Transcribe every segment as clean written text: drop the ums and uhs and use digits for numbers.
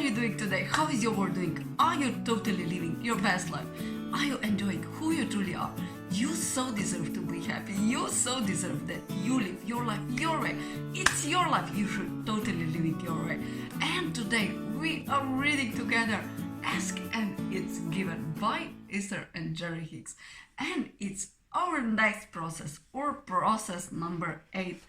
you doing today? How is your work doing? Are you totally living your best life? Are you enjoying who you truly are? You so deserve to be happy. You so deserve that you live your life your way. It's your life. You should totally live it your way. And today we are reading together Ask and It's Given by Esther and Jerry Hicks. And it's our next process, or process number 8,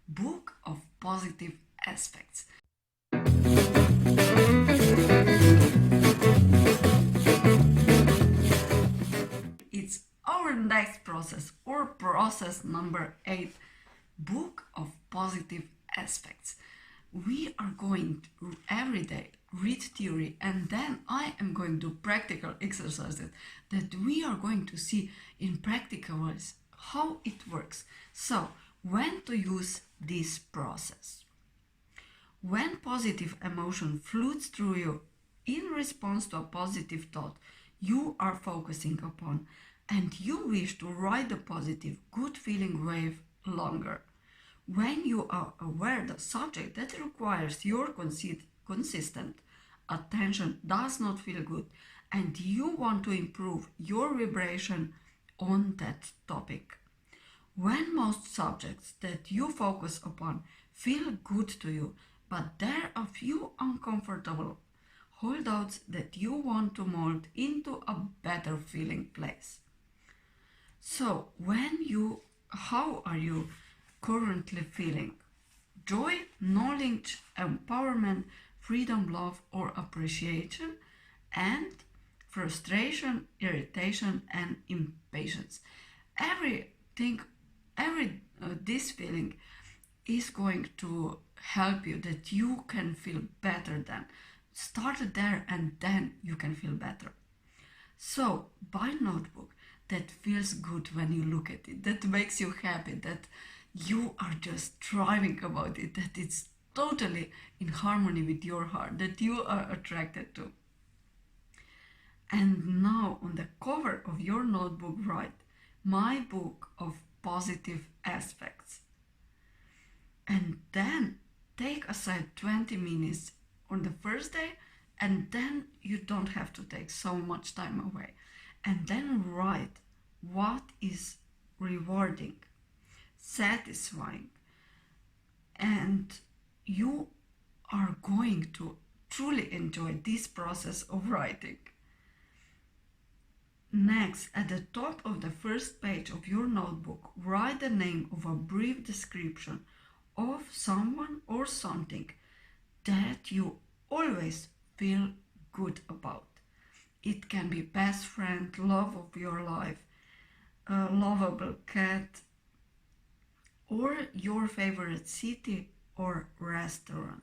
Book of Positive Aspects. It's our next process, or process number 8, Book of Positive Aspects. We are going to every day read theory, and then I am going to do practical exercises that we are going to see in practical ways how it works. So, when to use this process? When positive emotion floats through you in response to a positive thought you are focusing upon, and you wish to ride the positive, good feeling wave longer. When you are aware the subject that requires your consistent attention does not feel good, and you want to improve your vibration on that topic. When most subjects that you focus upon feel good to you, but there are few uncomfortable holdouts that you want to mold into a better feeling place. So how are you currently feeling? Joy, knowledge, empowerment, freedom, love, or appreciation, and frustration, irritation, and impatience. This feeling is going to help you that you can feel better then. Start there and then you can feel better. So buy a notebook that feels good when you look at it, that makes you happy, that you are just thriving about it, that it's totally in harmony with your heart, that you are attracted to. And now on the cover of your notebook write, My Book of Positive Aspects. And then take aside 20 minutes on the first day, and then you don't have to take so much time away. And then write what is rewarding, satisfying, and you are going to truly enjoy this process of writing. Next, at the top of the first page of your notebook, write the name of a brief description of someone or something that you always feel good about. It can be best friend, love of your life, a lovable cat, or your favorite city or restaurant.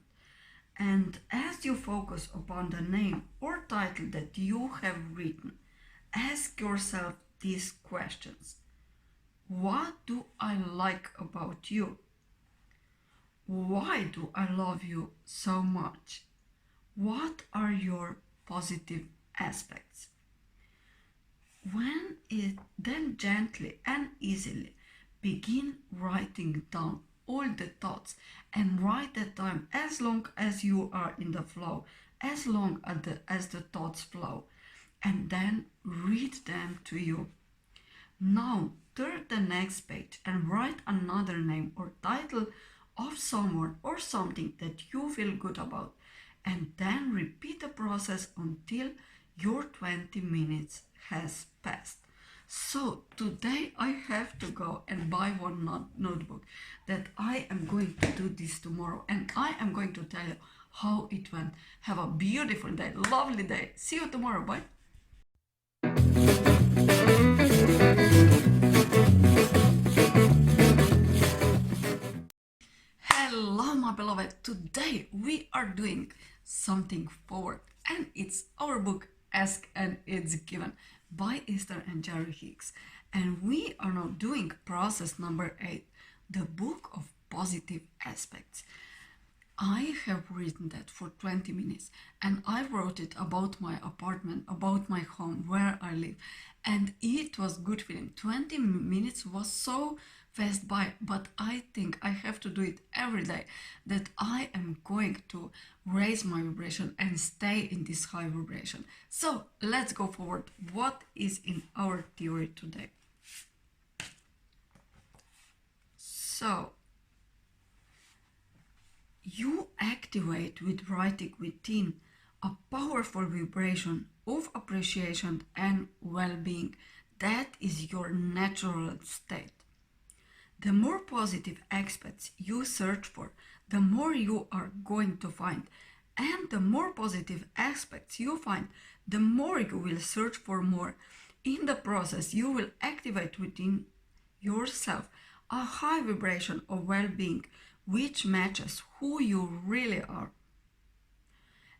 And as you focus upon the name or title that you have written, ask yourself these questions. What do I like about you? Why do I love you so much? What are your positive aspects? Then gently and easily begin writing down all the thoughts, and write that time as long as you are in the flow, as long as the thoughts flow, and then read them to you. Now turn the next page and write another name or title of someone or something that you feel good about, and then repeat the process until your 20 minutes has passed. So today I have to go and buy one notebook that I am going to do this tomorrow, and I am going to tell you how it went. Have a beautiful day, lovely day. See you tomorrow. Bye. Hello my beloved, today we are doing something forward, and it's our book Ask and It's Given by Esther and Jerry Hicks, and we are now doing process number 8, the Book of Positive Aspects. I have written that for 20 minutes, and I wrote it about my apartment, about my home, where I live, and it was good feeling. 20 minutes was so fast by, but I think I have to do it every day, that I am going to raise my vibration and stay in this high vibration. So let's go forward. What is in our theory today? So you activate with writing within a powerful vibration of appreciation and well-being. That is your natural state. The more positive aspects you search for, the more you are going to find. And the more positive aspects you find, the more you will search for more. In the process, you will activate within yourself a high vibration of well-being which matches who you really are.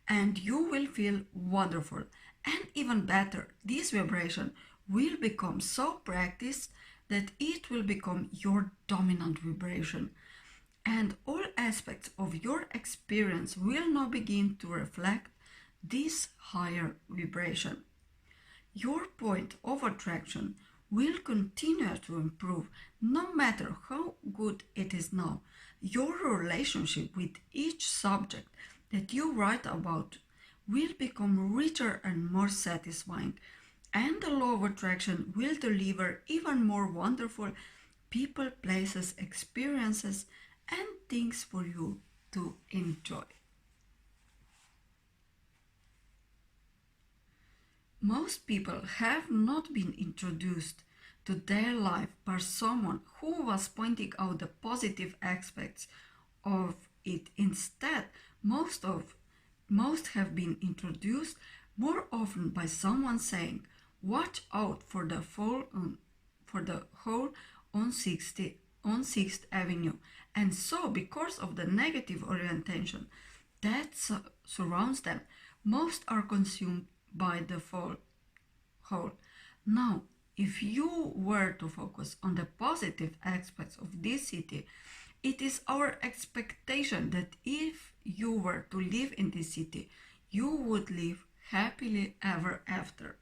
And you will feel wonderful. And even better, this vibration will become so practiced that it will become your dominant vibration. And all aspects of your experience will now begin to reflect this higher vibration. Your point of attraction will continue to improve no matter how good it is now. Your relationship with each subject that you write about will become richer and more satisfying, and the law of attraction will deliver even more wonderful people, places, experiences, and things for you to enjoy. Most people have not been introduced to their life by someone who was pointing out the positive aspects of it. Instead, most have been introduced more often by someone saying, "Watch out for the hole on 6th Avenue." And so, because of the negative orientation that surrounds them, most are consumed by the hole. Now, if you were to focus on the positive aspects of this city, it is our expectation that if you were to live in this city, you would live happily ever after.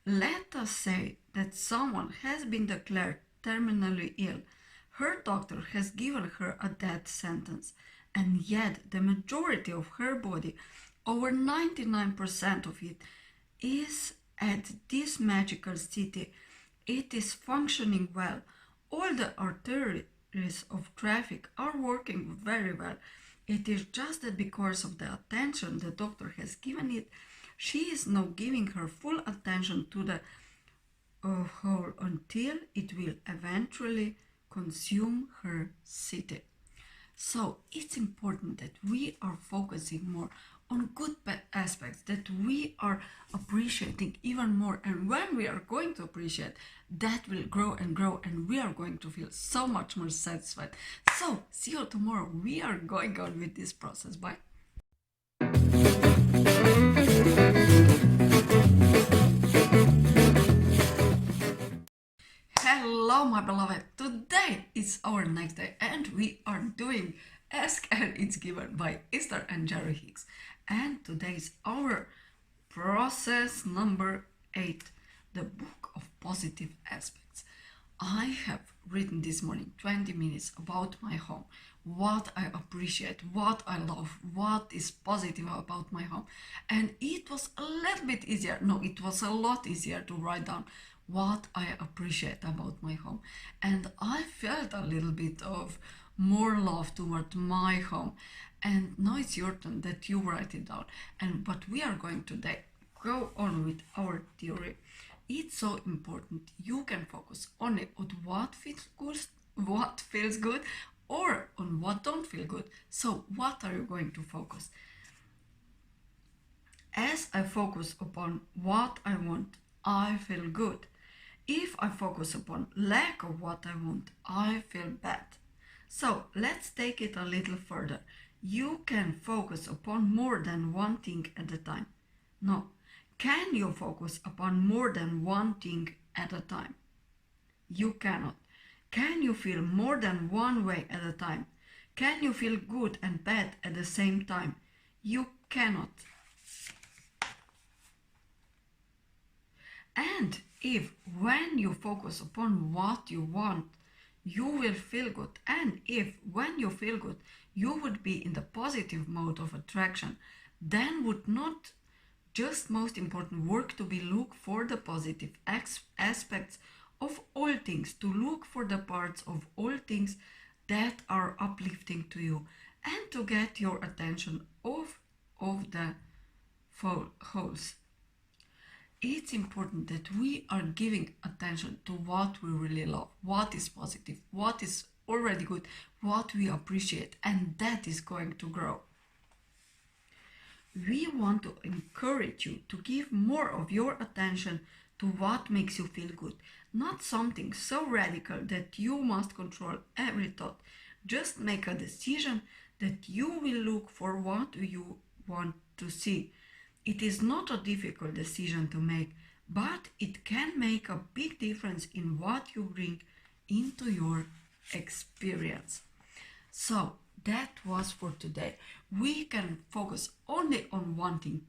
Let us say that someone has been declared terminally ill. Her doctor has given her a death sentence, and yet the majority of her body, over 99% of it, is at this magical city. It is functioning well. All the arteries of traffic are working very well. It is just that because of the attention the doctor has given it, she is now giving her full attention to the whole until it will eventually consume her city. So it's important that we are focusing more on good aspects, that we are appreciating even more. And when we are going to appreciate, that will grow and grow, and we are going to feel so much more satisfied. So see you tomorrow. We are going on with this process. Bye. Hello, my beloved. Today is our next day, and we are doing Ask and It's Given by Esther and Jerry Hicks. And today is our process number 8, the book of positive aspects. I have written this morning 20 minutes about my home, what I appreciate, what I love, what is positive about my home. And it was a little bit easier, no, it was a lot easier to write down what I appreciate about my home. And I felt a little bit of more love toward my home. And now it's your turn that you write it down. But we are going today go on with our theory. It's so important. You can focus only on what feels good, or on what don't feel good. So what are you going to focus? As I focus upon what I want, I feel good. If I focus upon lack of what I want, I feel bad. So let's take it a little further. You can focus upon more than one thing at a time. No. Can you focus upon more than one thing at a time? You cannot. Can you feel more than one way at a time? Can you feel good and bad at the same time? You cannot. And if when you focus upon what you want, you will feel good. And if when you feel good, you would be in the positive mode of attraction, then would not just most important work to be look for the positive aspects of all things, to look for the parts of all things that are uplifting to you, and to get your attention off of the holes. It's important that we are giving attention to what we really love, what is positive, what is already good, what we appreciate, and that is going to grow. We want to encourage you to give more of your attention to what makes you feel good, not something so radical that you must control every thought. Just make a decision that you will look for what you want to see. It is not a difficult decision to make, but it can make a big difference in what you bring into your experience. So that was for today. We can focus only on one thing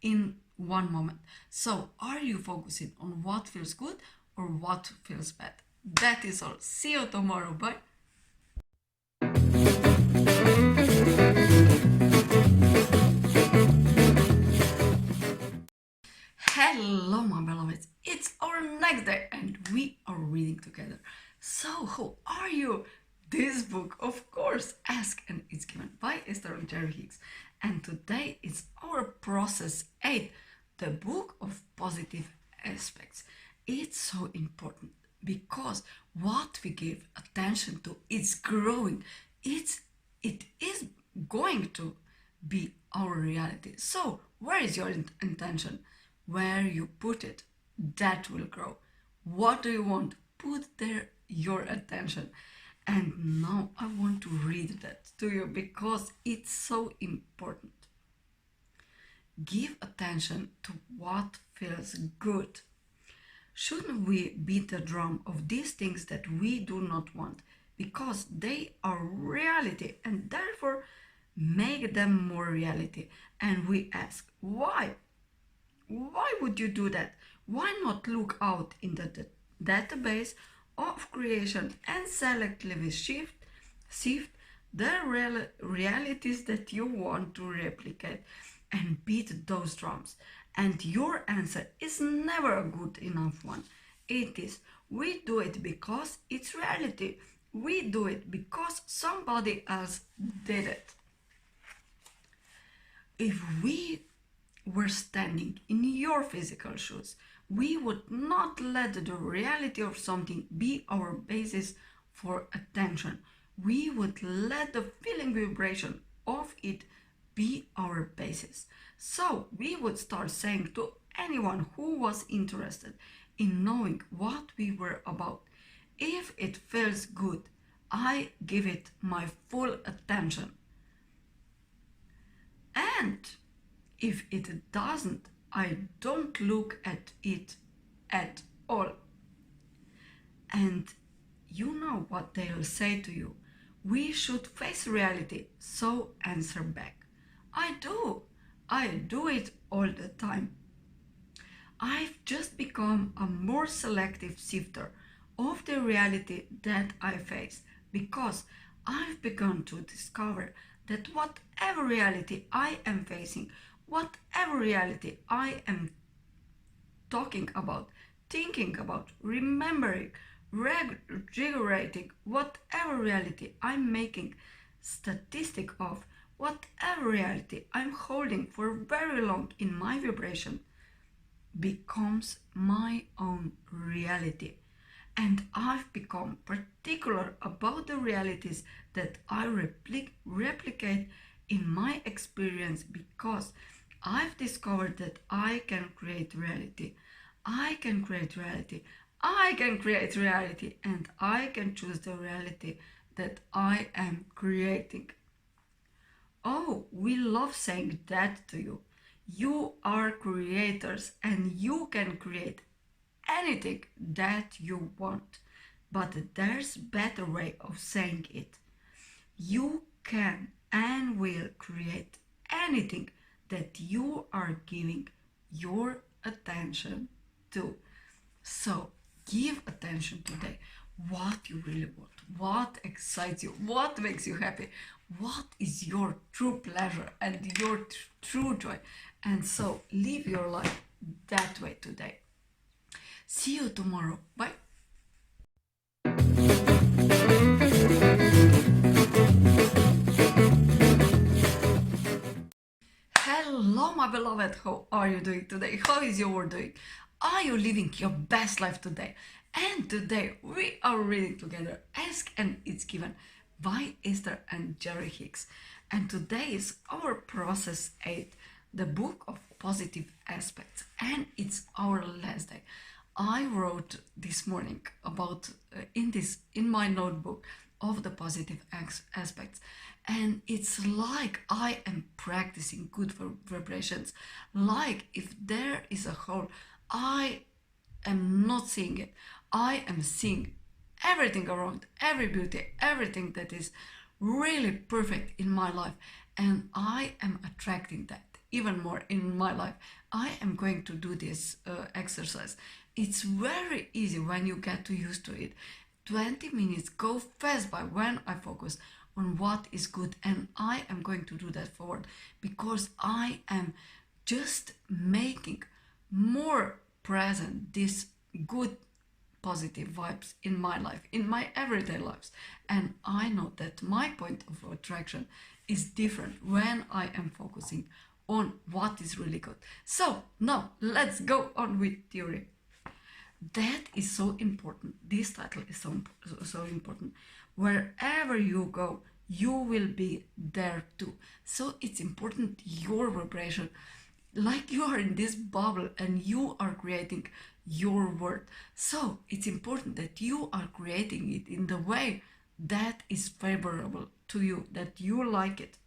in one moment. So are you focusing on what feels good or what feels bad? That is all. See you tomorrow. Bye. Hello, my beloveds. It's our next day and we are reading together. So, how are you? This book, of course, Ask and It's Given by Esther and Jerry Hicks. And today is our process 8, the book of positive aspects. It's so important because what we give attention to is growing. It is going to be our reality. So, where is your intention? Where you put it, that will grow. What do you want? Put there your attention. And now I want to read that to you because it's so important. Give attention to what feels good. Shouldn't we beat the drum of these things that we do not want because they are reality and therefore make them more reality? And we ask, why? Why would you do that? Why not look out in the database of creation and selectively sift the realities that you want to replicate and beat those drums? And your answer is never a good enough one. It is, we do it because it's reality. We do it because somebody else did it. If we were standing in your physical shoes, we would not let the reality of something be our basis for attention. We would let the feeling vibration of it be our basis. So we would start saying to anyone who was interested in knowing what we were about, if it feels good, I give it my full attention. And if it doesn't, I don't look at it at all. And you know what they'll say to you. We should face reality, so answer back. I do. I do it all the time. I've just become a more selective sifter of the reality that I face because I've begun to discover that whatever reality I am facing, whatever reality I am talking about, thinking about, remembering, regulating, whatever reality I'm making statistic of, whatever reality I'm holding for very long in my vibration, becomes my own reality. And I've become particular about the realities that I replicate in my experience because I've discovered that I can create reality. I can create reality. I can create reality, and I can choose the reality that I am creating. Oh, we love saying that to you. You are creators and you can create anything that you want. But there's a better way of saying it. You can and will create anything that you are giving your attention to. So give attention today. what you really want, what excites you, what makes you happy, what is your true pleasure and your true joy. And so live your life that way today. See you tomorrow. Bye. Hello, my beloved. How are you doing today? How is your doing? Are you living your best life today? And today we are reading together Ask and It's Given by Esther and Jerry Hicks. And today is our process 8, the book of positive aspects. And it's our last day. I wrote this morning about in my notebook of the positive aspects, and it's like I am practicing good vibrations. Like if there is a hole, I am not seeing it. I am seeing everything around, every beauty, everything that is really perfect in my life, and I am attracting that even more in my life. I am going to do this exercise. It's very easy when you get used to it. 20 minutes go fast by when I focus on what is good, and I am going to do that forward because I am just making more present this good positive vibes in my life, in my everyday lives. And I know that my point of attraction is different when I am focusing on what is really good. So now let's go on with theory. That is so important. This title is so important. Wherever you go, you will be there too. So it's important your vibration, like you are in this bubble and you are creating your world. So it's important that you are creating it in the way that is favorable to you, that you like it.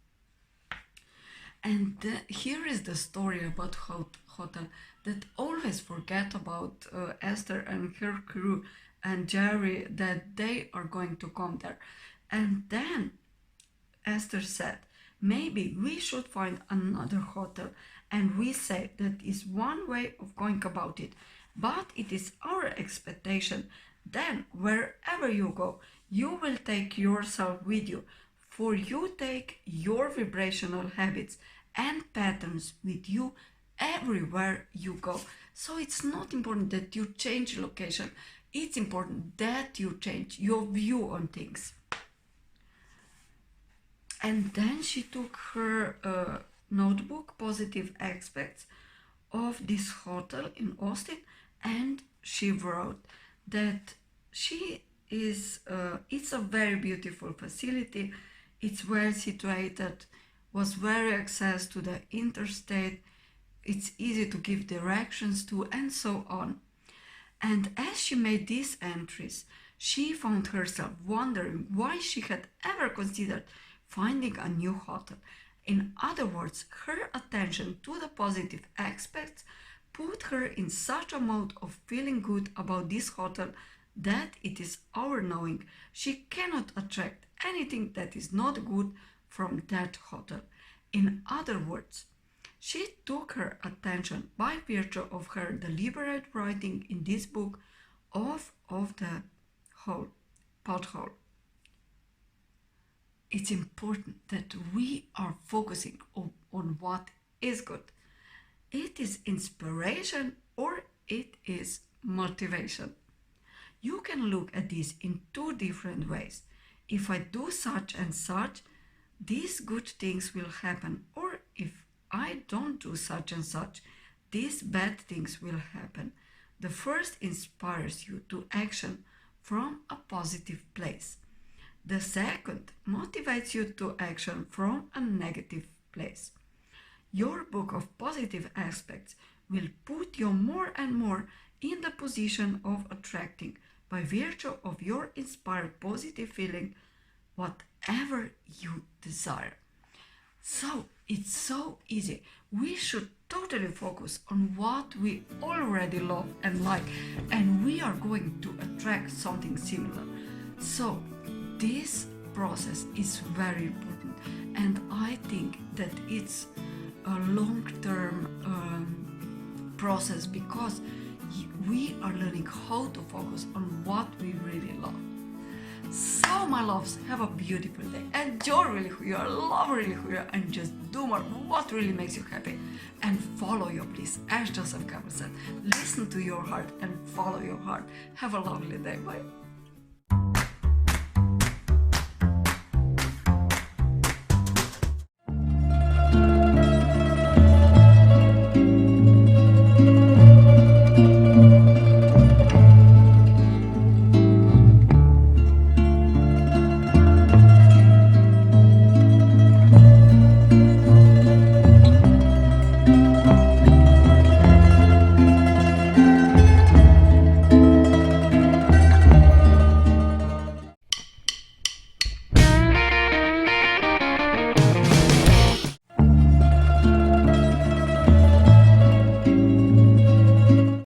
And here is the story about hotel that always forget about Esther and her crew and Jerry, that they are going to come there. And then Esther said, maybe we should find another hotel. And we say that is one way of going about it. But it is our expectation. Then wherever you go, you will take yourself with you. For you take your vibrational habits and patterns with you everywhere you go. So it's not important that you change location. It's important that you change your view on things. And then she took her notebook, positive aspects of this hotel in Austin, and she wrote that it's a very beautiful facility. It's well situated, was very access to the interstate. It's easy to give directions to, and so on. And as she made these entries, she found herself wondering why she had ever considered finding a new hotel. In other words, her attention to the positive aspects put her in such a mode of feeling good about this hotel that it is our knowing she cannot attract anything that is not good from that hotel. In other words, she took her attention by virtue of her deliberate writing in this book of the whole pothole. It's important that we are focusing on what is good. It is inspiration or it is motivation. You can look at this in two different ways. If I do such and such, these good things will happen, or if I don't do such and such, these bad things will happen. The first inspires you to action from a positive place. The second motivates you to action from a negative place. Your book of positive aspects will put you more and more in the position of attracting, by virtue of your inspired positive feeling, whatever you desire. So it's so easy. We should totally focus on what we already love and like, and we are going to attract something similar. So this process is very important, and I think that it's a long-term process, because we are learning how to focus on what we really love. So my loves, have a beautiful day. Enjoy really who you are, love really who you are, and just do more what really makes you happy. And follow your bliss. As Joseph Campbell said, listen to your heart and follow your heart. Have a lovely day. Bye.